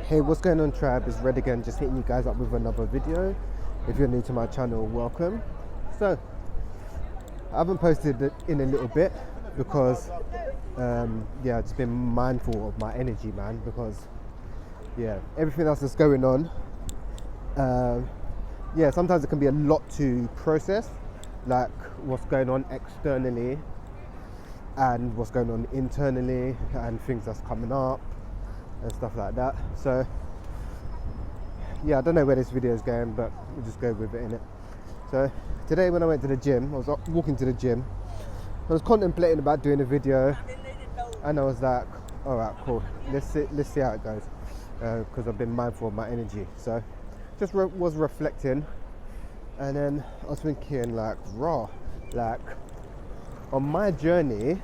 Hey, what's going on, tribe? It's Red again, just hitting you guys up with another video. If you're new to my channel, welcome. So, I haven't posted it in a little bit because, I've just been mindful of my energy, man. Because, everything else that's going on, sometimes it can be a lot to process, like what's going on externally and what's going on internally and things that's coming up and stuff like that. So I don't know where this video is going, but we'll just go with it, innit? So today when I went to the gym, I was walking to the gym, I was contemplating about doing a video, and I was like, alright, cool, let's see how it goes, because I've been mindful of my energy. So just was reflecting, and then I was thinking like, on my journey,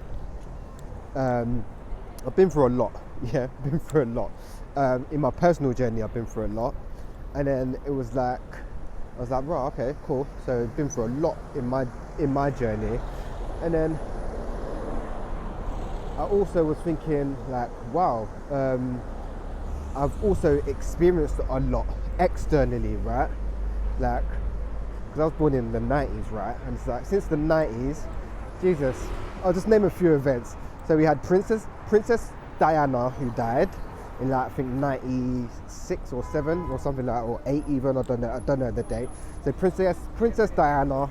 I've been through a lot. Been through a lot. In my personal journey, I've been through a lot, and then it was like, I was like, okay, cool. So I've been through a lot in my journey, and then I also was thinking like, I've also experienced a lot externally, right? Like, because I was born in the 90s, right? And it's like, since the 90s, Jesus, I'll just name a few events. So we had Princess Diana, who died in like, I think 96 or 7 or something like that, or 8 even, I don't know the date. So Princess Diana,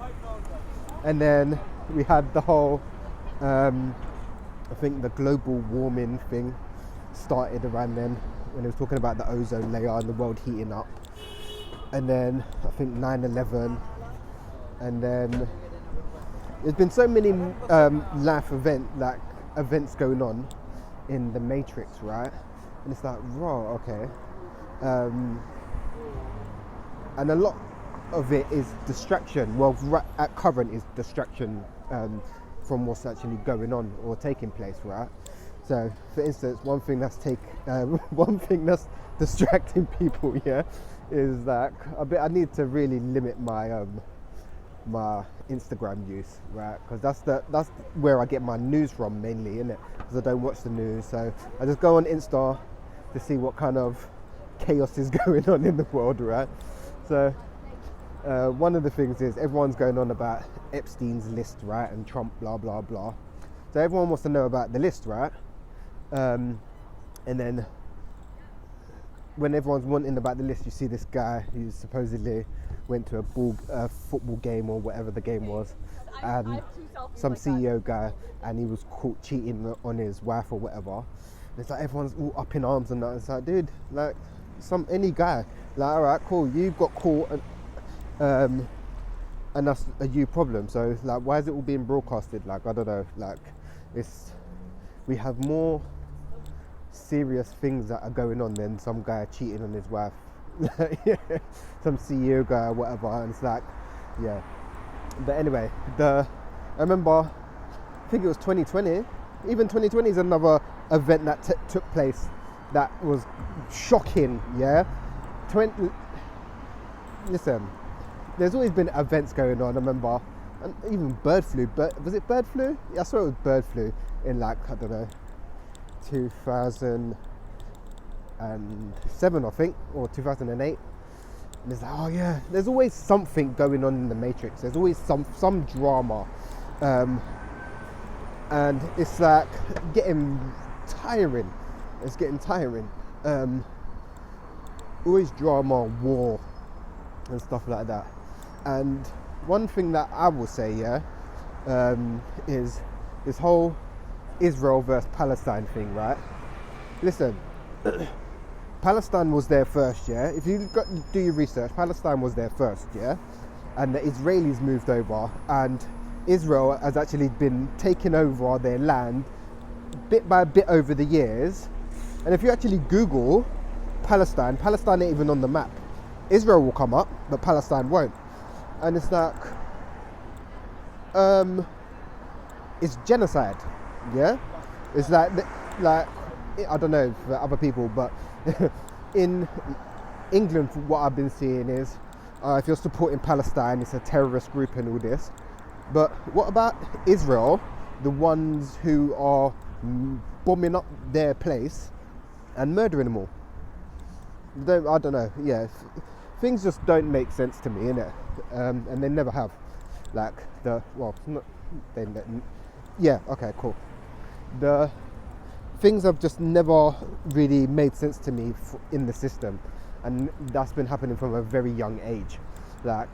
and then we had the whole, I think the global warming thing started around then, when it was talking about the ozone layer and the world heating up. And then I think 9/11, and then there's been so many life events going on in the Matrix, right? And it's like, okay. And a lot of it is distraction. Well, at current is distraction from what's actually going on or taking place, right? So, for instance, one thing that's distracting people, is that I need to really limit my my Instagram use, right? Because that's where I get my news from mainly, innit? Because I don't watch the news, so I just go on Insta to see what kind of chaos is going on in the world, right? So one of the things is everyone's going on about Epstein's list, right? And Trump, blah blah blah. So everyone wants to know about the list, right? And then when everyone's wanting about the list, you see this guy who supposedly went to a football game or whatever the game was, and some CEO guy, and he was caught cheating on his wife or whatever. And it's like everyone's all up in arms and that. It's like, dude, like any guy, like, alright, cool, you got caught, and that's a you problem. So like, why is it all being broadcasted? Like, I don't know, like we have more serious things that are going on than some guy cheating on his wife. Some CEO guy or whatever, and it's like, but anyway, I remember, I think it was 2020, even 2020 is another event that took place that was shocking. Listen, there's always been events going on. I remember, and even bird flu, but was it bird flu? I saw it was bird flu in like, I don't know, 2007, I think, or 2008. And it's like, there's always something going on in the Matrix. There's always some drama, and it's like getting tiring. It's getting tiring. Always drama, war, and stuff like that. And one thing that I will say, is this whole Israel versus Palestine thing, right? Listen, Palestine was there first, if you do your research, Palestine was there first, and the Israelis moved over, and Israel has actually been taking over their land bit by bit over the years. And if you actually Google Palestine ain't even on the map. Israel will come up, but Palestine won't. And it's like, it's genocide, it's like I don't know for other people, but in England, what I've been seeing is, if you're supporting Palestine, it's a terrorist group and all this. But what about Israel, the ones who are bombing up their place and murdering them all? I don't know. Yeah, things just don't make sense to me, innit? And they never have. Like not they. Yeah. Okay. Cool. The things have just never really made sense to me in the system, and that's been happening from a very young age. Like,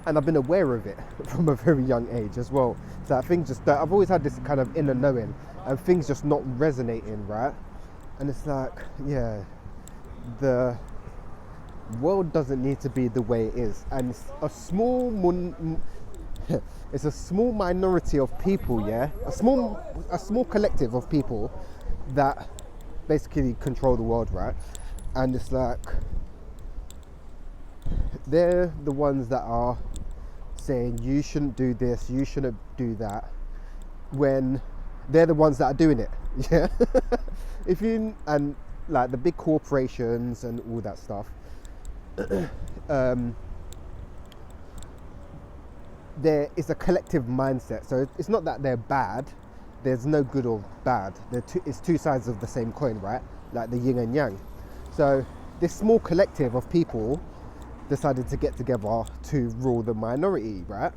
and I've been aware of it from a very young age as well. So things just, I've always had this kind of inner knowing, and things just not resonating, right? And it's like, yeah, the world doesn't need to be the way it is, and it's a small it's a small minority of people, yeah, a small collective of people that basically control the world, right? And it's like they're the ones that are saying you shouldn't do this, you shouldn't do that, when they're the ones that are doing it. Yeah. If you, and like the big corporations and all that stuff, there is a collective mindset. So it's not that they're bad, there's no good or bad, it's two sides of the same coin, right? Like the yin and yang. So this small collective of people decided to get together to rule the minority, right?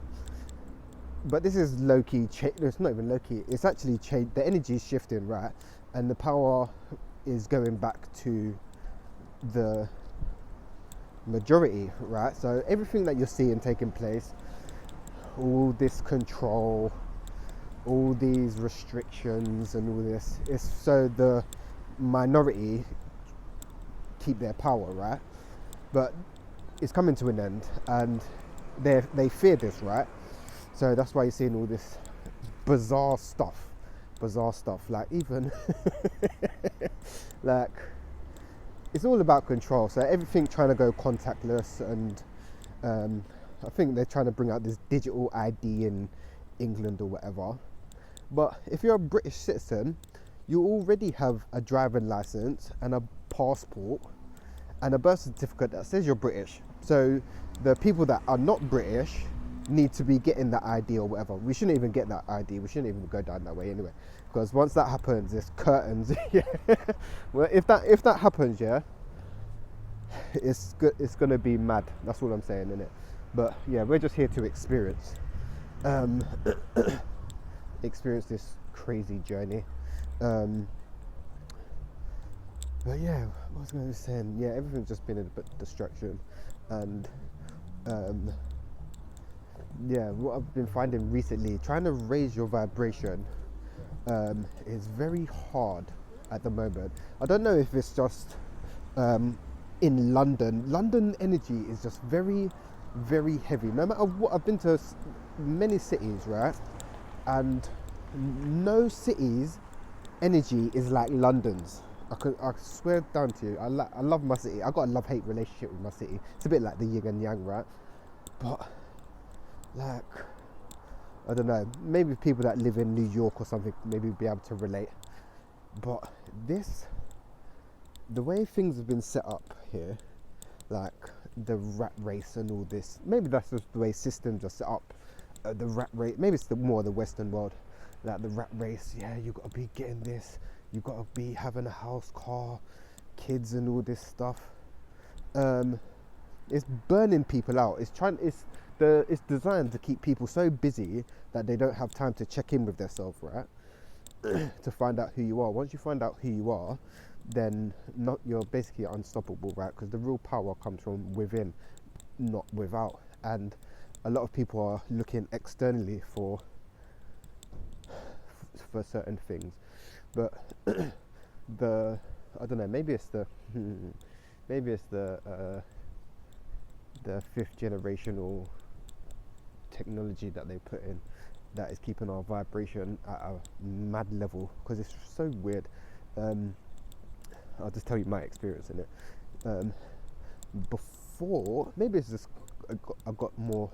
But this is low-key, it's not even low-key, it's actually changed, the energy is shifting, right? And the power is going back to the majority, right? So everything that you're seeing taking place, all this control, all these restrictions and all this, is so the minority keep their power, right? But it's coming to an end, and they fear this, right? So that's why you're seeing all this bizarre stuff, like even like it's all about control. So everything trying to go contactless, and I think they're trying to bring out this digital ID in England or whatever. But if you're a British citizen, you already have a driving license and a passport and a birth certificate that says you're British. So the people that are not British need to be getting that ID or whatever. We shouldn't even get that ID. We shouldn't even go down that way anyway, because once that happens, it's curtains. Yeah. Well, if that happens, yeah, it's good. It's gonna be mad. That's all I'm saying, innit? But yeah, we're just here to experience this crazy journey. But yeah, what was I going to say? Yeah, everything's just been a bit distraction, and yeah, what I've been finding recently, trying to raise your vibration is very hard at the moment. I don't know if it's just in London. London energy is just very, very heavy. No matter what, I've been to many cities, right? And no city's energy is like London's. I swear down to you, I love my city. I got a love-hate relationship with my city. It's a bit like the yin and yang, right? But like, I don't know, maybe people that live in New York or something maybe be able to relate. But the way things have been set up here, like the rat race and all this, maybe that's just the way systems are set up. The rat race, maybe it's more the Western world, like the rat race. Yeah, you got to be getting this, you got to be having a house, car, kids and all this stuff. It's burning people out. It's designed to keep people so busy that they don't have time to check in with themselves, right? To find out who you are. Once you find out who you are, then you're basically unstoppable, right? Because the real power comes from within, not without. And a lot of people are looking externally for certain things, but I don't know. Maybe it's the fifth generational technology that they put in that is keeping our vibration at a mad level, because it's so weird. I'll just tell you my experience in it. Before, maybe it's just I got more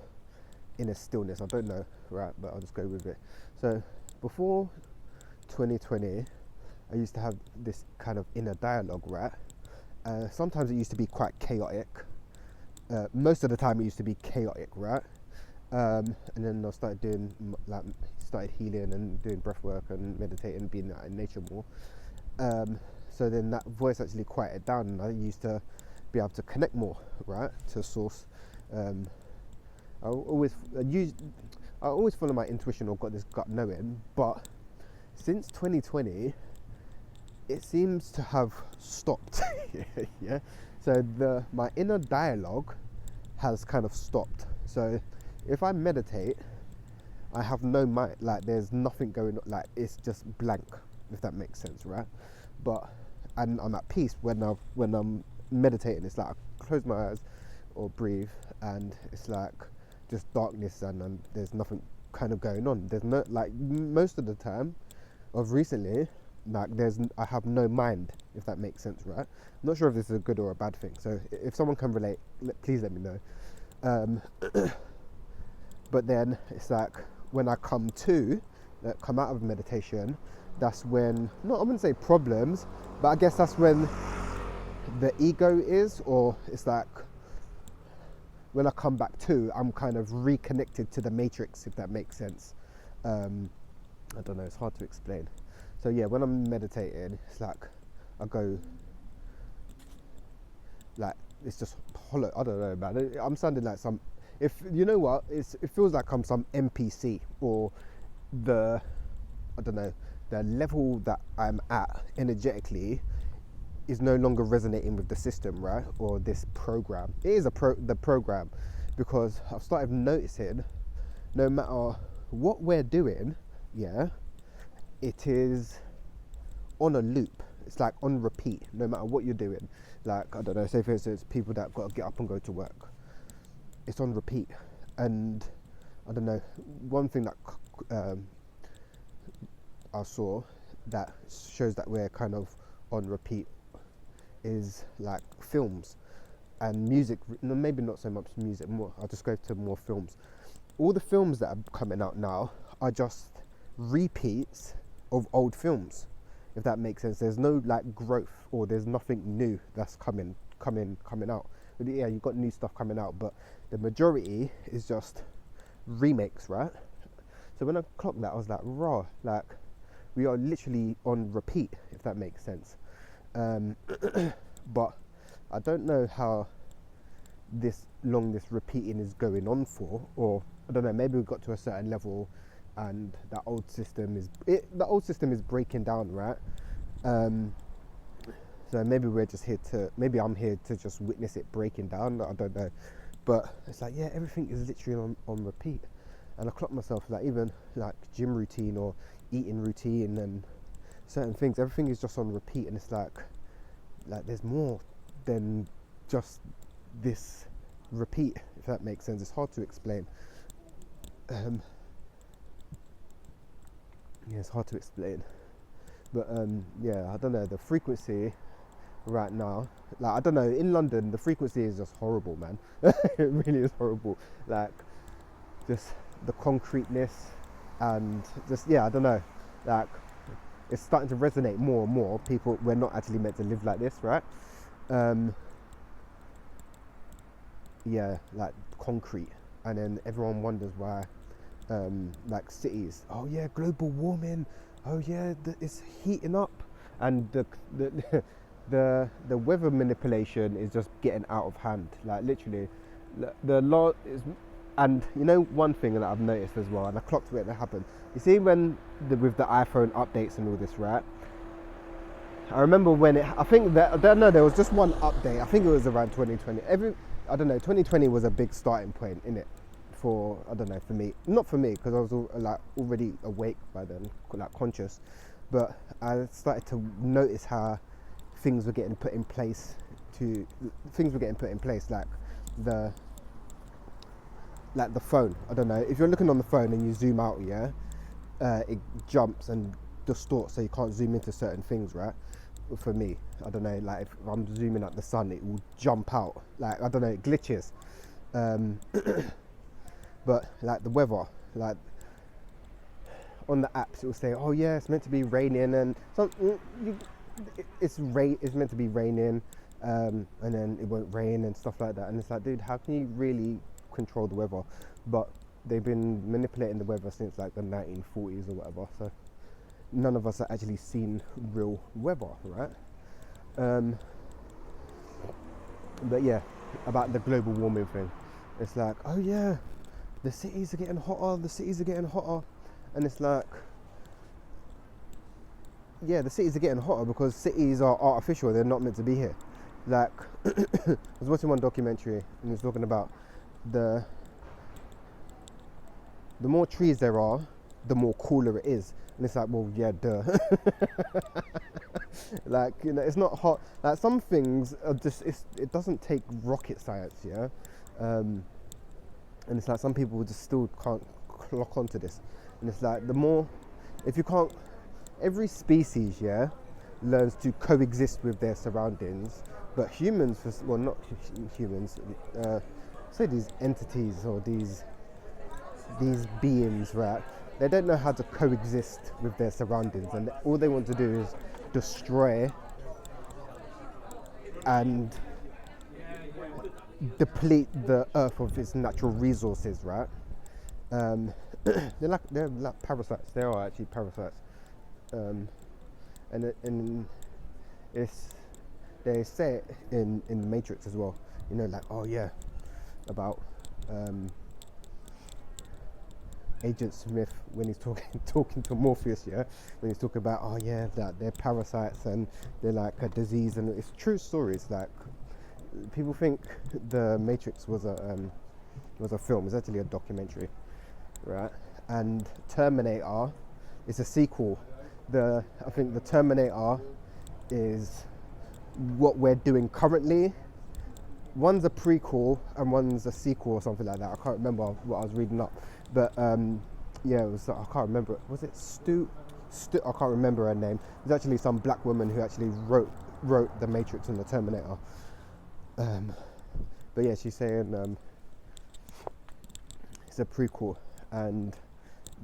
inner stillness, I don't know, right, but I'll just go with it. So before 2020, I used to have this kind of inner dialogue, right? Sometimes it used to be quite chaotic. Most of the time it used to be chaotic, right? And then I started doing started healing and doing breath work and meditating, being out in nature more. so then that voice actually quieted down, and I used to be able to connect more, right, to source. I always follow my intuition or got this gut knowing, but since 2020 it seems to have stopped. Yeah, so my inner dialogue has kind of stopped. So if I meditate, I have no mind, like there's nothing going on, like it's just blank, if that makes sense, right? And I'm at peace when I'm meditating. It's like I close my eyes or breathe, and it's like just darkness, and there's nothing kind of going on. There's no, like, most of the time of recently, like I have no mind, if that makes sense, right? I'm not sure if this is a good or a bad thing, so if someone can relate, please let me know. But then it's like when I come out of meditation, that's when, I wouldn't say problems, but I guess that's when the ego is, or it's like when I come back to, I'm kind of reconnected to the matrix, if that makes sense. I don't know, it's hard to explain. So yeah, when I'm meditating, it's like I go, like, it's just hollow. I don't know, man. I'm sounding like some, if you know what, it feels like I'm some NPC, or I don't know, the level that I'm at energetically is no longer resonating with the system, right? Or this program. It is the program, because I've started noticing no matter what we're doing, yeah, it is on a loop. It's like on repeat, no matter what you're doing. Like, I don't know, say for instance, people that got to get up and go to work. It's on repeat. And I don't know, one thing that I saw that shows that we're kind of on repeat is like films and music. No, maybe not so much music, more, I'll just go to more films. All the films that are coming out now are just repeats of old films, if that makes sense. There's no like growth, or there's nothing new that's coming out. But yeah, you've got new stuff coming out, but the majority is just remakes, right? So when I clocked that, I was like, raw, like we are literally on repeat, if that makes sense. But I don't know how this repeating is going on for, or I don't know, maybe we've got to a certain level and the old system is breaking down, right? So maybe maybe I'm here to just witness it breaking down, I don't know. But it's like, yeah, everything is literally on repeat. And I clock myself, like even like gym routine or eating routine and certain things, everything is just on repeat. And it's like there's more than just this repeat, if that makes sense. It's hard to explain. Yeah, it's hard to explain. But yeah, I don't know, the frequency right now, like, I don't know, in London the frequency is just horrible, man. It really is horrible. Like, just the concreteness, and just, yeah, I don't know, like, it's starting to resonate more and more. People, we're not actually meant to live like this, right? Yeah, like concrete. And then everyone wonders why, like cities, oh yeah, global warming, oh yeah, it's heating up, and the weather manipulation is just getting out of hand. Like, literally, the law is. And you know, one thing that I've noticed as well, and I clocked it, that happened. You see, with the iPhone updates and all this, right? I remember when I think that, I don't know, there was just one update. I think it was around 2020. I don't know, 2020 was a big starting point, innit? For, I don't know, for me, not for me, because I was already awake by then, like conscious. But I started to notice how things were getting put in place. Like the phone, I don't know, if you're looking on the phone and you zoom out, yeah, it jumps and distorts, so you can't zoom into certain things, right? For me, I don't know, like if I'm zooming at the sun, it will jump out, like, I don't know, it glitches. But like the weather, like on the apps, it will say, oh yeah, it's meant to be raining, and it's meant to be raining, and then it won't rain and stuff like that. And it's like, dude, how can you really control the weather? But they've been manipulating the weather since like the 1940s or whatever, so none of us have actually seen real weather, right? Um, but yeah, about the global warming thing, it's like, oh yeah, the cities are getting hotter, and it's like, yeah, the cities are getting hotter because cities are artificial, they're not meant to be here. Like, I was watching one documentary and it was talking about the more trees there are, the more cooler it is. And it's like, well, yeah, duh. Like, you know, it's not hot. Like, some things are just, it doesn't take rocket science, yeah? And it's like some people just still can't clock onto this. And it's like, the more, if you can't, every species, yeah, learns to coexist with their surroundings. But humans, well, not humans, say these entities or these beings, right? They don't know how to coexist with their surroundings, and all they want to do is destroy and deplete the earth of its natural resources, right? They're like parasites. They are actually parasites, and it's, they say it in the Matrix as well. You know, like, oh yeah, about Agent Smith when he's talking to Morpheus, yeah, when he's talking about, oh yeah, that they're parasites and they're like a disease, and it's true stories. Like, people think the Matrix was a film. It's actually a documentary, right? And Terminator is a sequel. I think the Terminator is what we're doing currently. One's a prequel and one's a sequel or something like that. I can't remember what I was reading up, but yeah, it was. I can't remember. Was it Stu? I can't remember her name. There's actually some black woman who actually wrote the Matrix and the Terminator. But yeah, she's saying it's a prequel, and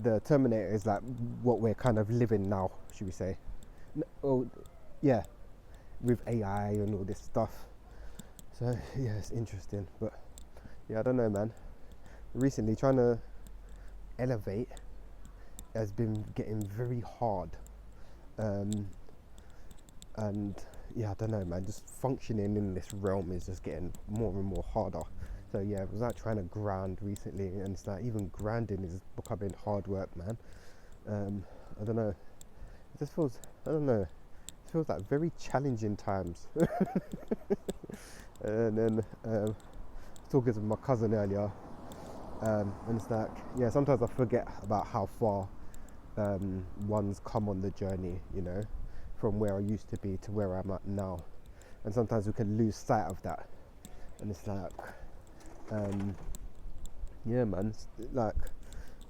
the Terminator is like what we're kind of living now, should we say? Oh, yeah, with AI and all this stuff. So yeah, it's interesting, but yeah, I don't know, man. Recently, trying to elevate has been getting very hard, and yeah, I don't know, man. Just functioning in this realm is just getting more and more harder. So yeah, I was like trying to ground recently, and it's like even grounding is becoming hard work, man. I don't know. It just feels, I don't know. It feels like very challenging times. And then talking to my cousin earlier, and it's like, yeah, sometimes I forget about how far one's come on the journey, you know, from where I used to be to where I'm at now, and sometimes we can lose sight of that, and it's like, yeah, man, it's like,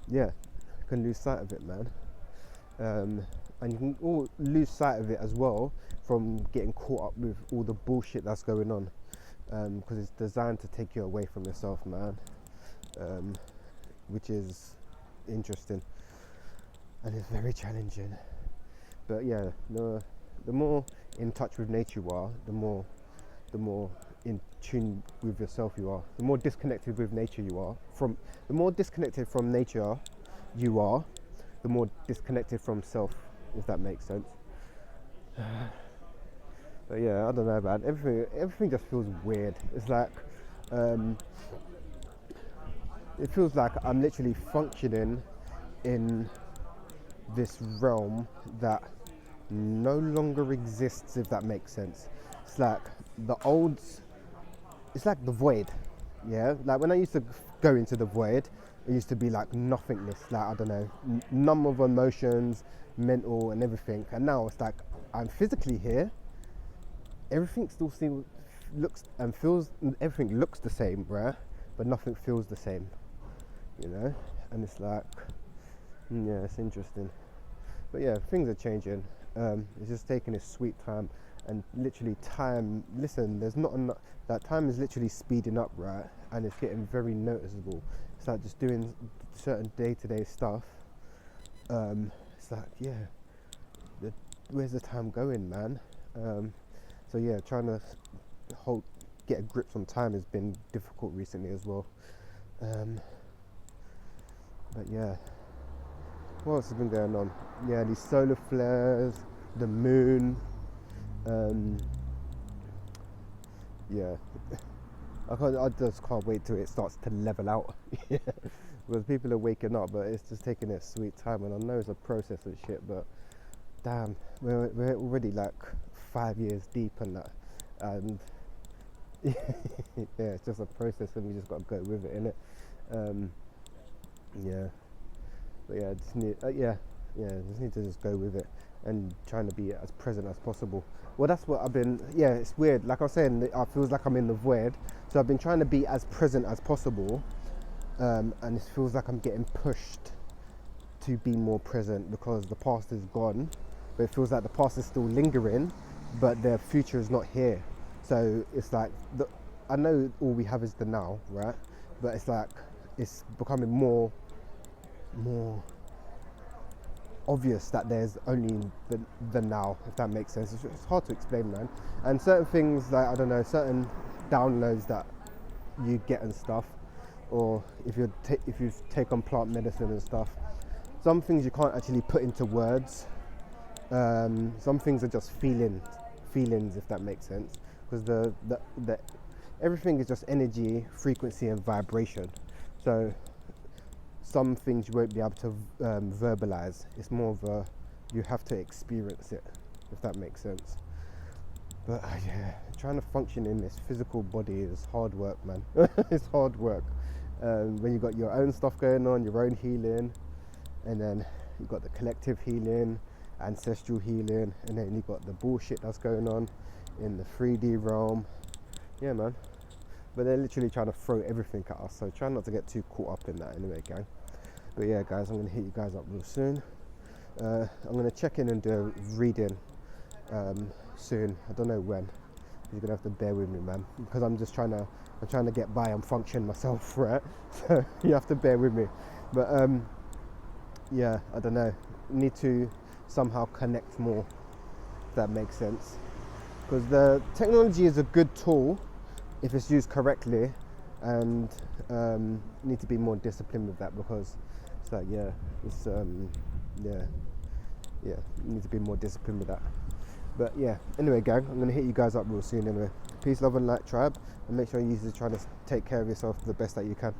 yeah, you can lose sight of it, man, and you can all lose sight of it as well from getting caught up with all the bullshit that's going on. Because it's designed to take you away from yourself, man, which is interesting and it's very challenging. But yeah, the more in touch with nature you are, the more in tune with yourself you are. The more disconnected with nature you are, the more disconnected from nature you are, the more disconnected from self, if that makes sense. But yeah, I don't know, man. Everything just feels weird. It's like, it feels like I'm literally functioning in this realm that no longer exists, if that makes sense. It's like it's like the void, yeah? Like when I used to go into the void, it used to be like nothingness, like, I don't know, numb of emotions, mental and everything. And now it's like, I'm physically here, everything still looks and feels, everything looks the same, right? But nothing feels the same, you know? And it's like, yeah, it's interesting. But yeah, things are changing. It's just taking its sweet time, and literally time, listen, there's not enough, that time is literally speeding up, right? And it's getting very noticeable. It's like just doing certain day-to-day stuff. It's like, yeah, where's the time going, man? So yeah, trying to get a grip on time has been difficult recently as well. But yeah, what else has been going on? Yeah, these solar flares, the moon, yeah. I just can't wait till it starts to level out. Yeah. Because people are waking up, but it's just taking its sweet time. And I know it's a process and shit, but damn, we're already like 5 years deep in that. And yeah, it's just a process, and we just got to go with it, innit? Yeah. But yeah, just need, just need to just go with it and trying to be as present as possible. Well, that's what I've been. Yeah, it's weird. Like I was saying, I feels like I'm in the void. So I've been trying to be as present as possible, and it feels like I'm getting pushed to be more present because the past is gone, but it feels like the past is still lingering, but the future is not here. So it's like I know all we have is the now, right? But it's like it's becoming more obvious that there's only the now, if that makes sense. It's hard to explain, man. And certain things, like I don't know, certain downloads that you get and stuff, or if you take on plant medicine and stuff, some things you can't actually put into words. Some things are just feelings, if that makes sense, because the everything is just energy, frequency, and vibration. So some things you won't be able to verbalize. It's more of a, you have to experience it, if that makes sense. But yeah, trying to function in this physical body is hard work, man. It's hard work. When you've got your own stuff going on, your own healing, and then you've got the collective healing, ancestral healing, and then you've got the bullshit that's going on in the 3D realm. Yeah, man. But they're literally trying to throw everything at us, so try not to get too caught up in that anyway, gang. But yeah, guys, I'm going to hit you guys up real soon. I'm going to check in and do a reading soon. I don't know when. You're going to have to bear with me, man, because I'm trying to get by and function myself, right? So you have to bear with me. But yeah, I don't know. Need to somehow connect more, if that makes sense. Because the technology is a good tool if it's used correctly, and need to be more disciplined with that, because it's like, you need to be more disciplined with that. But yeah, anyway, gang, I'm gonna hit you guys up real soon anyway. Peace, love, and light, tribe, and make sure you're trying to take care of yourself the best that you can.